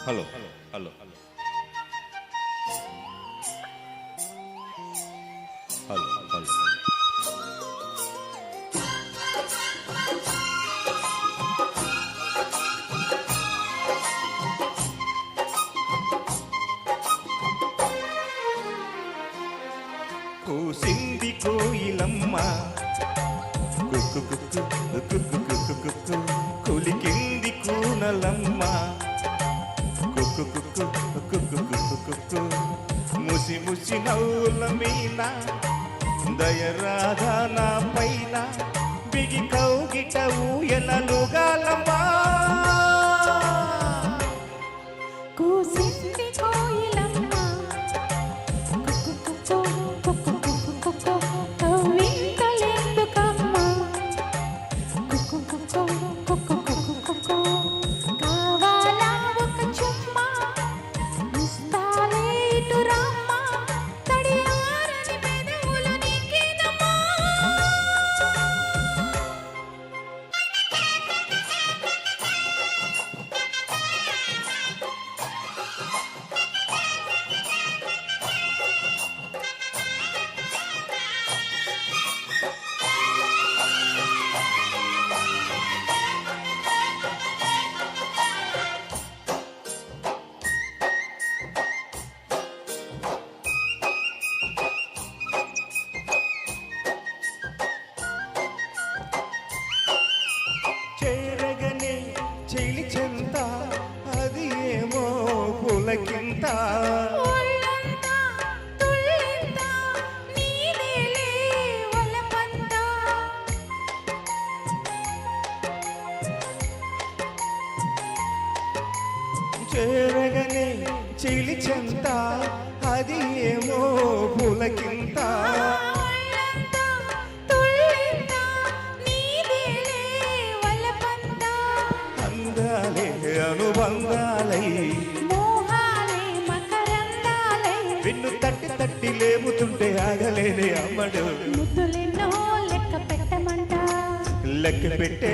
hello hello hello hello కూసింది కోయిలమ్మ కుక్కు కుక్కు కుక్కు కుక్కు కుక్కు కులికింది కూనలమ్మ కుక్కు కుక్కు కుక్కు కుక్కు కుక్కు ముసి ముసి నవ్వుల మీన దయరాధా నా పైన బిగి కౌగిట ఊయలలుగాలమ్మా కూసింది కోయిలమ్మ కుక్కు కుక్కు కుక్కు కుక్కు కుక్కు కవ్వింతలెందుకమ్మ కుక్కు కుక్కు కుక్కు కుక్కు కుక్కు కావాలా ఒక చుమ్మ ఇస్తాలే ఇటు రమ్మ తడియారని పెదవులు నీకేనమ్మా చేరగనే చెలి చెంత అది ఏమో పులకింత ఒళ్ళంతా తుళ్ళింతా నీదేలే వలపంతా చేరగనే చెలి చెంత అది ఏమో పులకింత ఒళ్ళంతా తుళ్ళింతా నీదేలే వలపంతా అందాలే అనుబంధాలై మోహాలే మకరందాలే విన్ను తట్టి తట్టి లేముతుంటే ఆగలేని అమ్మడు ముద్దులెన్నో లెక్క పెట్టమంట లెక్క పెట్టే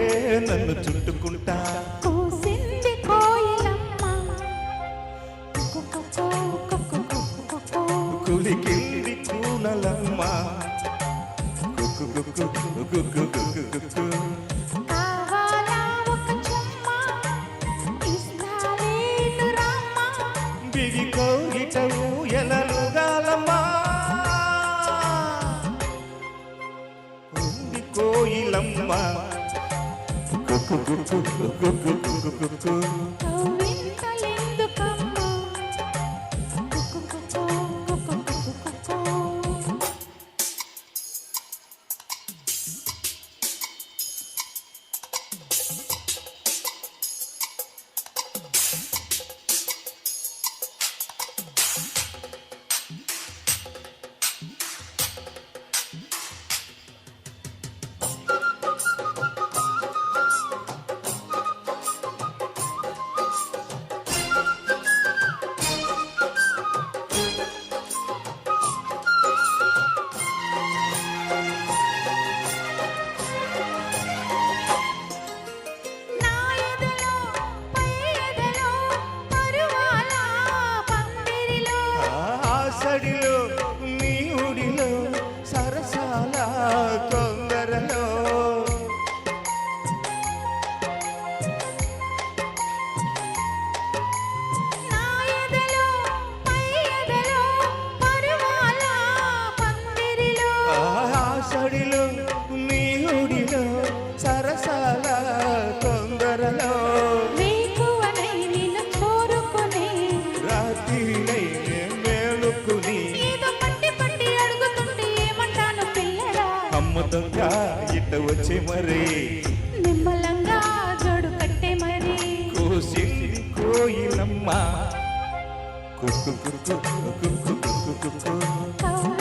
నన్ను చుట్టుకుంటా కూసింది కోయిలమ్మ కుక్కు కుక్కు కుక్కు కుక్కు కుక్కు కులికింది కూనలమ్మ కుక్కు కుక్కు కుక్కు కుక్కు కుక్కు కావాలా ఒక చుమ్మ ఇస్తాలే ఇటు రమ్మ బిగి కౌగిట ఊయలలుగాలమ్మా ఉంది కోయిలమ్మ కుక్కు కుక్కు కుక్కు కుక్కు కుక్కు కవ్వింతలెందుకమ్మ కుక్కు కుక్కు కుక్కు కుక్కు కుక్కు నా ఎదలో పై ఎదలో పరువాల పందిరిలో ఆసడిలో నీ ఉడిలో సరసాల తొందరలో నా ఎదలో పై ఎదలో పరువాల పందిరిలో ఆసడిలో నీ ఉడిలో సరసాల తొందరలో వేకువనై నిన్ను కోరుకునే రాత్రిలై మేలుకుని ఏదో పట్టి పట్టి అడుగుతుంటే ఏమంటాను పిల్లరా అమ్మ దొంగ ఇట్ట వచ్చి మరి నిమ్మలంగా జోడు కట్టే మరి కూసింది కోయిలమ్మ కుక్కు కుక్కు కుక్కు కుక్కు కుక్కు కవ్వ